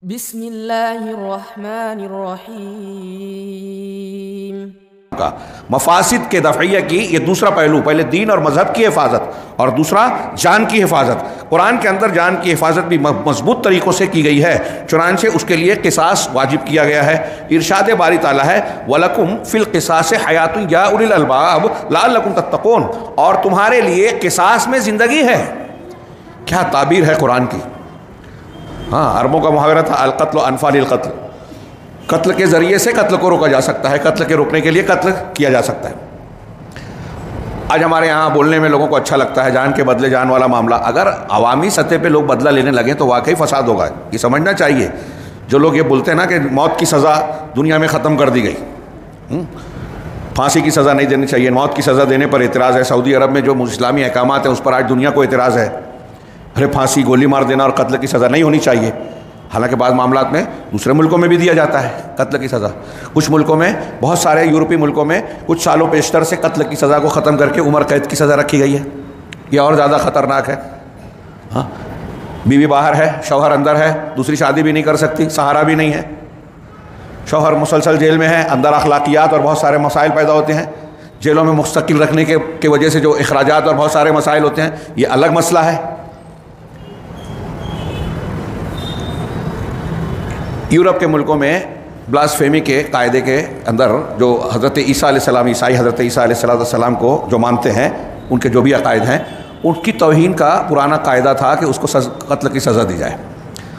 بسم اللہ الرحمن الرحیم کا مفاسد کے دفعیہ کی یہ دوسرا پہلو، پہلے دین اور مذہب کی حفاظت اور دوسرا جان کی حفاظت۔ قرآن کے اندر جان کی حفاظت بھی مضبوط طریقوں سے کی گئی ہے، چنانچہ اس کے لیے قصاص واجب کیا گیا ہے۔ ارشاد باری تعالیٰ ہے وَلَكُمْ فِي الْقِصَاصِ حَيَاةٌ يَا أُولِي الْأَلْبَابِ لَعَلَّكُمْ تَتَّقُونَ، اور تمہارے لیے قصاص میں زندگی ہے۔ کیا تعبیر ہے قرآن کی! عربوں کا محاورہ تھا القتل انفع للقتل، قتل کے ذریعے سے قتل کو روکا جا سکتا ہے، قتل کے روکنے کے لیے قتل کیا جا سکتا ہے۔ آج ہمارے یہاں بولنے میں لوگوں کو اچھا لگتا ہے جان کے بدلے جان والا معاملہ، اگر عوامی سطح پہ لوگ بدلہ لینے لگیں تو واقعی فساد ہوگا۔ یہ سمجھنا چاہیے، جو لوگ یہ بولتے ہیں نا کہ موت کی سزا دنیا میں ختم کر دی گئی، پھانسی کی سزا نہیں دینی چاہیے، موت کی سزا دینے پر اعتراض ہے۔ سعودی عرب میں جو اسلامی احکامات ہیں اس پر آج دنیا کو اعتراض ہے، ارے پھانسی گولی مار دینا اور قتل کی سزا نہیں ہونی چاہیے۔ حالانکہ بعض معاملات میں دوسرے ملکوں میں بھی دیا جاتا ہے قتل کی سزا، کچھ ملکوں میں، بہت سارے یورپی ملکوں میں کچھ سالوں پیشتر سے قتل کی سزا کو ختم کر کے عمر قید کی سزا رکھی گئی ہے۔ یہ اور زیادہ خطرناک ہے۔ بیوی باہر ہے، شوہر اندر ہے، دوسری شادی بھی نہیں کر سکتی، سہارا بھی نہیں ہے، شوہر مسلسل جیل میں ہے، اندر اخلاقیات اور بہت سارے مسائل پیدا ہوتے ہیں۔ جیلوں میں مستقل رکھنے کے وجہ سے جو اخراجات اور بہت سارے مسائل ہوتے ہیں، یہ الگ مسئلہ ہے۔ یورپ کے ملکوں میں بلاسفیمی کے قاعدے کے اندر جو حضرت عیسیٰ علیہ السلام، عیسائی حضرت عیسیٰ علیہ السلام کو جو مانتے ہیں، ان کے جو بھی عقائد ہیں، ان کی توہین کا پرانا قاعدہ تھا کہ اس کو قتل کی سزا دی جائے۔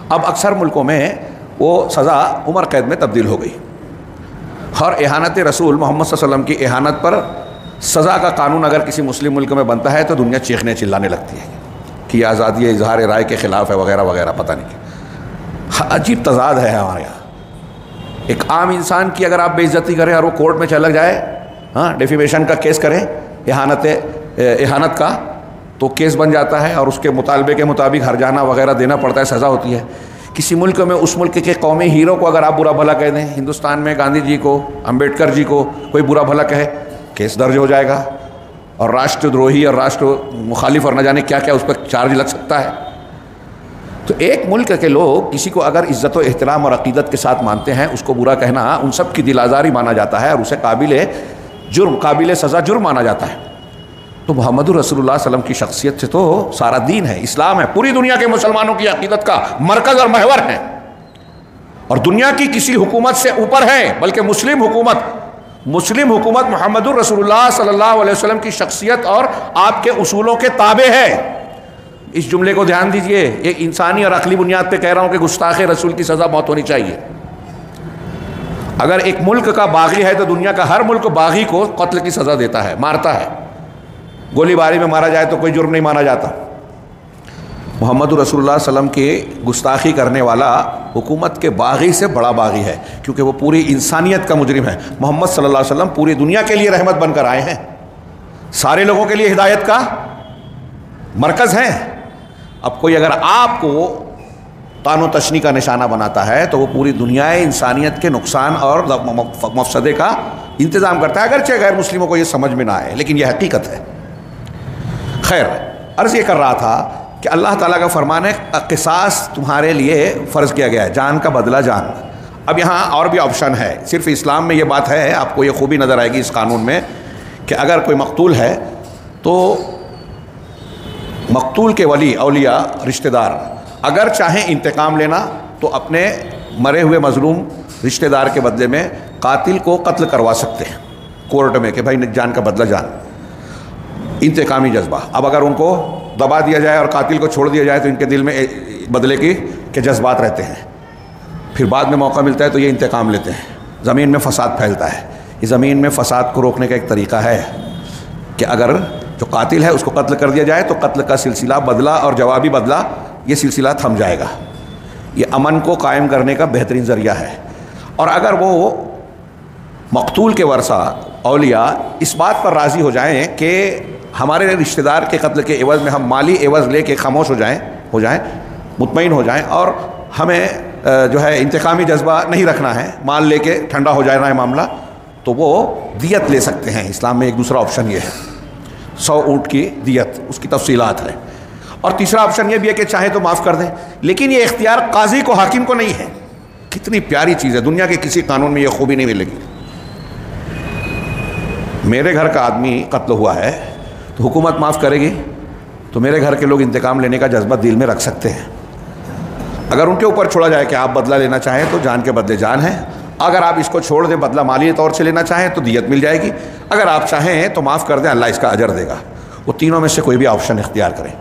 اب اکثر ملکوں میں وہ سزا عمر قید میں تبدیل ہو گئی، اور اہانت رسول محمد صلی اللہ علیہ وسلم کی اہانت پر سزا کا قانون اگر کسی مسلم ملک میں بنتا ہے تو دنیا چیخنے چلانے لگتی ہے کہ یہ آزادی اظہار رائے کے خلاف ہے وغیرہ وغیرہ، پتہ نہیں۔ عجیب تضاد ہے ہمارے یہاں۔ ایک عام انسان کی اگر آپ بے عزتی کریں اور وہ کورٹ میں چلا جائے، ڈیفیمیشن کا کیس کریں، اہانت کا، تو کیس بن جاتا ہے اور اس کے مطالبے کے مطابق ہرجانہ وغیرہ دینا پڑتا ہے، سزا ہوتی ہے۔ کسی ملک میں اس ملک کے قومی ہیرو کو اگر آپ برا بھلا کہہ دیں، ہندوستان میں گاندھی جی کو، امبیڈکر جی کو کوئی برا بھلا کہے، کیس درج ہو جائے گا اور راشٹر دروہی اور راشٹر مخالف اور نہ جانے کیا کیا اس پر چارج لگ سکتا ہے۔ تو ایک ملک کے لوگ کسی کو اگر عزت و احترام اور عقیدت کے ساتھ مانتے ہیں، اس کو برا کہنا ان سب کی دل آزاری مانا جاتا ہے اور اسے قابل سزا جرم مانا جاتا ہے۔ تو محمد رسول اللہ صلی اللہ علیہ وسلم کی شخصیت سے تو سارا دین ہے، اسلام ہے، پوری دنیا کے مسلمانوں کی عقیدت کا مرکز اور محور ہے، اور دنیا کی کسی حکومت سے اوپر ہے، بلکہ مسلم حکومت محمد رسول اللہ صلی اللہ علیہ وسلم کی شخصیت اور آپ کے اصولوں کے تابع ہے۔ اس جملے کو دھیان دیجئے، ایک انسانی اور عقلی بنیاد پہ کہہ رہا ہوں کہ گستاخ رسول کی سزا موت ہونی چاہیے۔ اگر ایک ملک کا باغی ہے تو دنیا کا ہر ملک باغی کو قتل کی سزا دیتا ہے، مارتا ہے۔ گولی باری میں مارا جائے تو کوئی جرم نہیں مانا جاتا۔ محمد رسول اللہ صلی اللہ علیہ وسلم کی گستاخی کرنے والا حکومت کے باغی سے بڑا باغی ہے، کیونکہ وہ پوری انسانیت کا مجرم ہے۔ محمد صلی اللہ علیہ وسلم پوری دنیا کے لیے رحمت بن کر آئے ہیں، سارے لوگوں کے لیے ہدایت کا مرکز ہیں۔ اب کوئی اگر آپ کو طعن و تشنی کا نشانہ بناتا ہے تو وہ پوری دنیا انسانیت کے نقصان اور مفسدے کا انتظام کرتا ہے، اگرچہ غیر مسلموں کو یہ سمجھ میں نہ آئے، لیکن یہ حقیقت ہے۔ خیر، عرض یہ کر رہا تھا کہ اللہ تعالیٰ کا فرمان ہے قصاص تمہارے لیے فرض کیا گیا ہے، جان کا بدلہ جان۔ اب یہاں اور بھی آپشن ہے، صرف اسلام میں یہ بات ہے، آپ کو یہ خوبی نظر آئے گی اس قانون میں کہ اگر کوئی مقتول ہے تو مقتول کے ولی، اولیاء، رشتہ دار اگر چاہیں انتقام لینا تو اپنے مرے ہوئے مظلوم رشتہ دار کے بدلے میں قاتل کو قتل کروا سکتے ہیں کورٹ میں کہ بھائی جان کا بدلہ جان، انتقامی جذبہ۔ اب اگر ان کو دبا دیا جائے اور قاتل کو چھوڑ دیا جائے تو ان کے دل میں بدلے کے جذبات رہتے ہیں، پھر بعد میں موقع ملتا ہے تو یہ انتقام لیتے ہیں، زمین میں فساد پھیلتا ہے۔ یہ زمین میں فساد کو روکنے کا ایک طریقہ ہے کہ اگر جو قاتل ہے اس کو قتل کر دیا جائے تو قتل کا سلسلہ، بدلہ اور جوابی بدلہ، یہ سلسلہ تھم جائے گا۔ یہ امن کو قائم کرنے کا بہترین ذریعہ ہے۔ اور اگر وہ مقتول کے ورثہ، اولیاء اس بات پر راضی ہو جائیں کہ ہمارے رشتہ دار کے قتل کے عوض میں ہم مالی عوض لے کے خاموش ہو جائیں، مطمئن ہو جائیں، اور ہمیں جو ہے انتقامی جذبہ نہیں رکھنا ہے، مال لے کے ٹھنڈا ہو جائے نہ معاملہ، تو وہ دیت لے سکتے ہیں۔ اسلام میں ایک دوسرا آپشن یہ ہے، 100 اونٹ کی دیت، اس کی تفصیلات ہے۔ اور تیسرا آپشن یہ بھی ہے کہ چاہے تو معاف کر دیں، لیکن یہ اختیار قاضی کو، حاکم کو نہیں ہے۔ کتنی پیاری چیز ہے، دنیا کے کسی قانون میں یہ خوبی نہیں ملے گی۔ میرے گھر کا آدمی قتل ہوا ہے تو حکومت معاف کرے گی تو میرے گھر کے لوگ انتقام لینے کا جذبہ دل میں رکھ سکتے ہیں۔ اگر ان کے اوپر چھوڑا جائے کہ آپ بدلہ لینا چاہیں تو جان کے بدلے جان ہے، اگر آپ اس کو چھوڑ دیں بدلہ مالی طور سے لینا چاہیں تو دیت مل جائے گی، اگر آپ چاہیں تو معاف کر دیں، اللہ اس کا اجر دے گا۔ وہ تینوں میں سے کوئی بھی آپشن اختیار کریں۔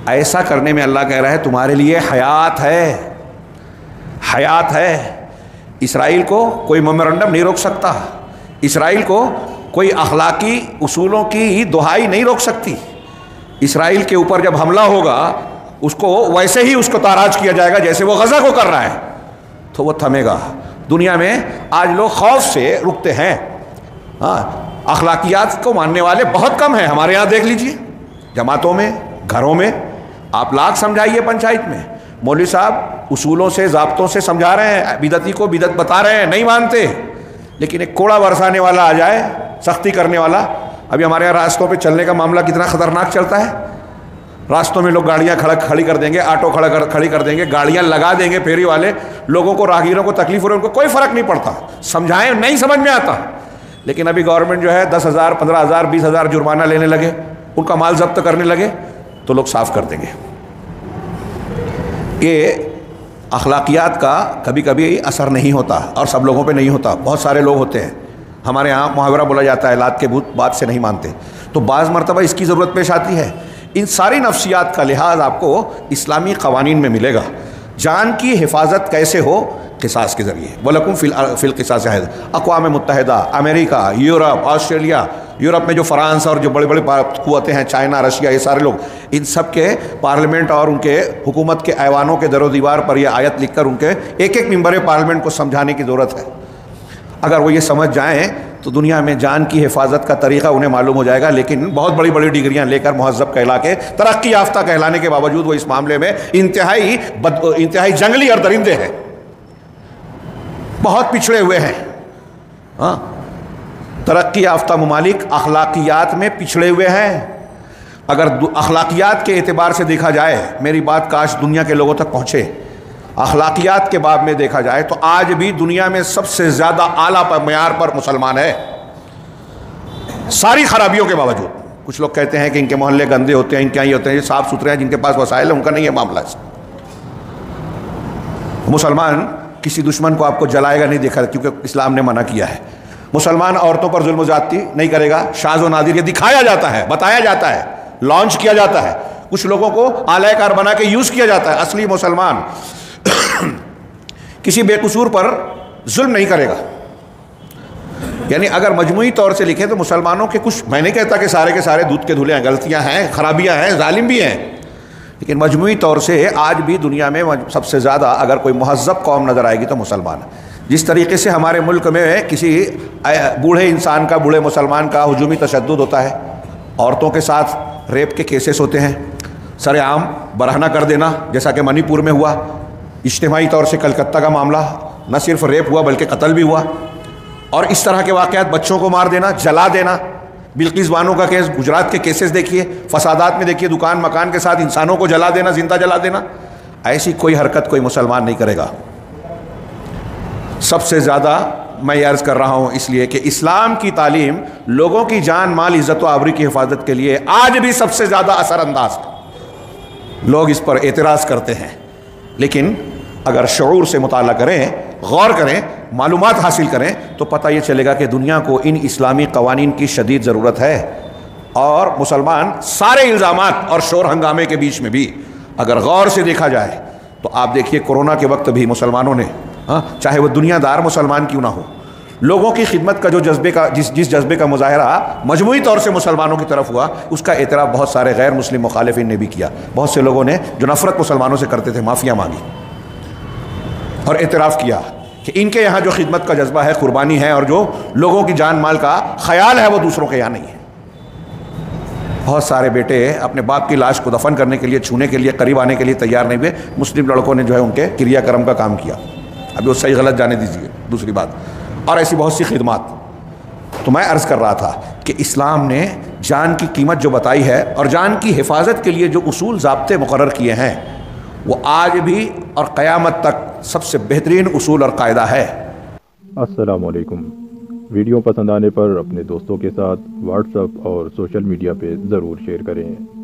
ایسا کرنے میں اللہ کہہ رہا ہے تمہارے لیے حیات ہے، حیات ہے۔ اسرائیل کو کوئی میمورنڈم نہیں روک سکتا، اسرائیل کو کوئی اخلاقی اصولوں کی دہائی نہیں روک سکتی۔ اسرائیل کے اوپر جب حملہ ہوگا اس کو ویسے ہی اس کو تاراج کیا جائے گا جیسے وہ غزہ کو کر رہا ہے، تو وہ تھمے گا۔ دنیا میں آج لوگ خوف سے رکتے ہیں، ہاں اخلاقیات کو ماننے والے بہت کم ہیں۔ ہمارے یہاں دیکھ لیجئے، جماعتوں میں، گھروں میں، آپ لاکھ سمجھائیے پنچایت میں، مولوی صاحب اصولوں سے ضابطوں سے سمجھا رہے ہیں، بدعتی کو بدعت بتا رہے ہیں، نہیں مانتے، لیکن ایک کوڑا برسانے والا آ جائے، سختی کرنے والا۔ ابھی ہمارے یہاں راستوں پہ چلنے کا معاملہ کتنا خطرناک چلتا ہے، راستوں میں لوگ گاڑیاں کھڑی کر دیں گے، آٹو کھڑی کر دیں گے، گاڑیاں لگا دیں گے پھیری والے، لوگوں کو، راہگیروں کو تکلیف ہو رہی ہے، ان کو کوئی فرق نہیں پڑتا، سمجھائیں نہیں سمجھ میں آتا۔ لیکن ابھی گورنمنٹ جو ہے 10,000 15,000 20,000 جرمانہ لینے لگے، ان کا مال ضبط کرنے لگے تو لوگ صاف کر دیں گے۔ یہ اخلاقیات کا کبھی کبھی اثر نہیں ہوتا، اور سب لوگوں پہ نہیں ہوتا، بہت سارے لوگ ہوتے ہیں۔ ہمارے یہاں محاورہ بولا جاتا ہے لات کے بھوت بات سے نہیں مانتے، تو بعض مرتبہ اس کی ضرورت پیش آتی ہے۔ ان ساری نفسیات کا لحاظ آپ کو اسلامی قوانین میں ملے گا۔ جان کی حفاظت کیسے ہو؟ قصاص کے ذریعے۔ وَلَكُمْ فِي الْقِصَاصِ حَيَاةٌ۔ اقوام متحدہ، امریکہ، یورپ، آسٹریلیا، یورپ میں جو فرانس اور جو بڑے بڑے قوتیں ہیں، چائنا، رشیا، یہ سارے لوگ، ان سب کے پارلیمنٹ اور ان کے حکومت کے ایوانوں کے در و دیوار پر یہ آیت لکھ کر ان کے ایک ایک ممبر پارلیمنٹ کو سمجھانے کی ضرورت ہے۔ اگر وہ یہ سمجھ جائیں تو دنیا میں جان کی حفاظت کا طریقہ انہیں معلوم ہو جائے گا، لیکن بہت بڑی بڑی ڈگریاں لے کر مہذب کہلا کے، ترقی یافتہ کہلانے کے باوجود وہ اس معاملے میں انتہائی جنگلی اور درندے ہیں، بہت پچھڑے ہوئے ہیں۔ ہاں، ترقی یافتہ ممالک اخلاقیات میں پچھڑے ہوئے ہیں۔ اگر اخلاقیات کے اعتبار سے دیکھا جائے، میری بات کاش دنیا کے لوگوں تک پہنچے، اخلاقیات کے باب میں دیکھا جائے تو آج بھی دنیا میں سب سے زیادہ اعلیٰ معیار پر مسلمان ہے، ساری خرابیوں کے باوجود۔ کچھ لوگ کہتے ہیں کہ ان کے محلے گندے ہوتے ہیں، ان کے یہ ہوتے ہیں، یہ صاف ستھرے ہیں، جن کے پاس وسائل ہیں ان کا نہیں ہے معاملہ۔ مسلمان کسی دشمن کو آپ کو جلائے گا نہیں دیکھا، کیونکہ اسلام نے منع کیا ہے۔ مسلمان عورتوں پر ظلم و زیادتی نہیں کرے گا، شاذ و نادر یہ دکھایا جاتا ہے، بتایا جاتا ہے، لانچ کیا جاتا ہے، کچھ لوگوں کو اعلی کار بنا کے یوز کیا جاتا ہے۔ اصلی مسلمان کسی بے قصور پر ظلم نہیں کرے گا۔ یعنی اگر مجموعی طور سے لکھیں تو مسلمانوں کے کچھ، میں نہیں کہتا کہ سارے کے سارے دودھ کے دھلے ہیں، غلطیاں ہیں، خرابیاں ہیں، ظالم بھی ہیں، لیکن مجموعی طور سے آج بھی دنیا میں سب سے زیادہ اگر کوئی مہذب قوم نظر آئے گی تو مسلمان ہے۔ جس طریقے سے ہمارے ملک میں کسی بوڑھے انسان کا، بوڑھے مسلمان کا ہجومی تشدد ہوتا ہے، عورتوں کے ساتھ ریپ کے کیسز ہوتے ہیں، سر عام برہنہ کر دینا، جیسا کہ منی پور میں ہوا، اجتماعی طور سے کلکتہ کا معاملہ، نہ صرف ریپ ہوا بلکہ قتل بھی ہوا، اور اس طرح کے واقعات، بچوں کو مار دینا، جلا دینا، بلقیس بانو کا کیس، گجرات کے کیسز دیکھیے، فسادات میں دیکھیے، دکان مکان کے ساتھ انسانوں کو جلا دینا، زندہ جلا دینا، ایسی کوئی حرکت کوئی مسلمان نہیں کرے گا۔ سب سے زیادہ میں یہ عرض کر رہا ہوں اس لیے کہ اسلام کی تعلیم لوگوں کی جان مال عزت و آبرو کی حفاظت کے لیے آج بھی سب سے زیادہ اثر انداز ہے۔ لوگ اس پر اعتراض کرتے ہیں، لیکن اگر شعور سے مطالعہ کریں، غور کریں، معلومات حاصل کریں تو پتہ یہ چلے گا کہ دنیا کو ان اسلامی قوانین کی شدید ضرورت ہے۔ اور مسلمان سارے الزامات اور شور ہنگامے کے بیچ میں بھی اگر غور سے دیکھا جائے تو آپ دیکھیے کورونا کے وقت بھی مسلمانوں نے، چاہے وہ دنیا دار مسلمان کیوں نہ ہو، لوگوں کی خدمت کا جو جذبے کا جس جذبے کا مظاہرہ مجموعی طور سے مسلمانوں کی طرف ہوا، اس کا اعتراف بہت سارے غیر مسلم مخالفین نے بھی کیا۔ بہت سے لوگوں نے جو نفرت مسلمانوں سے کرتے تھے معافیاں مانگی اور اعتراف کیا کہ ان کے یہاں جو خدمت کا جذبہ ہے، قربانی ہے، اور جو لوگوں کی جان مال کا خیال ہے وہ دوسروں کے یہاں نہیں ہے۔ بہت سارے بیٹے اپنے باپ کی لاش کو دفن کرنے کے لیے، چھونے کے لیے، قریب آنے کے لیے تیار نہیں ہوئے، مسلم لڑکوں نے جو ہے ان کے کریا کرم کا کام کیا۔ ابھی وہ صحیح غلط جانے دیجیے، دوسری بات، اور ایسی بہت سی خدمات۔ تو میں عرض کر رہا تھا کہ اسلام نے جان کی قیمت جو بتائی ہے اور جان کی حفاظت کے لیے جو اصول ضابطے مقرر کیے ہیں وہ آج بھی اور قیامت تک سب سے بہترین اصول اور قاعدہ ہے۔ السلام علیکم۔ ویڈیو پسند آنے پر اپنے دوستوں کے ساتھ واٹس ایپ اور سوشل میڈیا پہ ضرور شیئر کریں۔